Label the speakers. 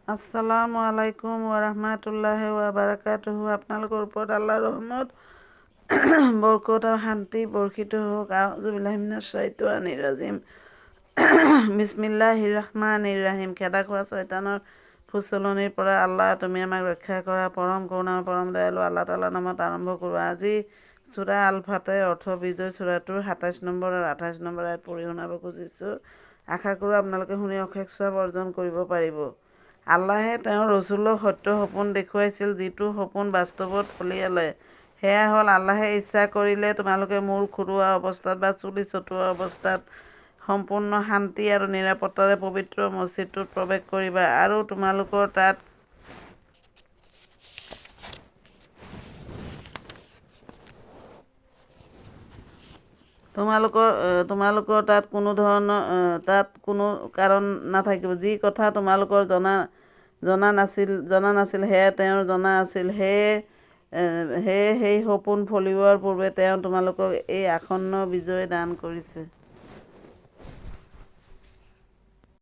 Speaker 1: আসসালামু আলাইকুম ওয়াৰাহমাতুল্লাহি ওয়াবাৰাকাতুহু। আপোনালোকৰ ওপৰত আল্লাহৰ ৰহমত বৰকত আৰু শান্তি বৰ্ষিত হওক। আউযু বিল্লাহি মিনাশ শাইতানিৰ ৰাজিম। বিসমিল্লাহিৰ ৰহমানিৰ ৰহিম। খেদা খোৱা শয়তানৰ ফুচলনিৰ পৰা আল্লাহ তুমি আমাক ৰক্ষা কৰা। পৰম কৰুণা পৰম দয়ালু আল্লাহ তাআলাৰ নামত আৰম্ভ কৰোঁ। আজি সূৰা আল ফাতহৰ অৰ্থ বিজয় সূৰাটোৰ ২৭ নম্বৰ আৰু ২৮ নম্বৰ আয়াত পঢ়ি শুনাব খুজিছোঁ। আশা কৰোঁ আপোনালোকে শুনি অশেষ সওৱাব অৰ্জন কৰিব পাৰিব। আল্লাহে তেওঁৰ ৰচুলক সত্য সপোন দেখুৱাইছিল, যিটো সপোন বাস্তৱত ফলিয়ালে। সেয়া হ'ল, আল্লাহে ইচ্ছা কৰিলে তোমালোকে মূৰ খুৰোৱা অৱস্থাত বা চুলি ছটোৱা অৱস্থাত সম্পূৰ্ণ শান্তি আৰু নিৰাপত্তাৰে পবিত্ৰ মছজিদটোত প্ৰৱেশ কৰিবা আৰু তোমালোকৰ তাত কোনো কাৰণ নাথাকিব। যি কথা তোমালোকৰ জনা নাছিল সেয়া তেওঁৰ জনা আছিল। সেয়ে সেই সপোন ফলিওৱাৰ পূৰ্বে তেওঁ তোমালোকক এই আসন্ন বিজয় দান কৰিছে।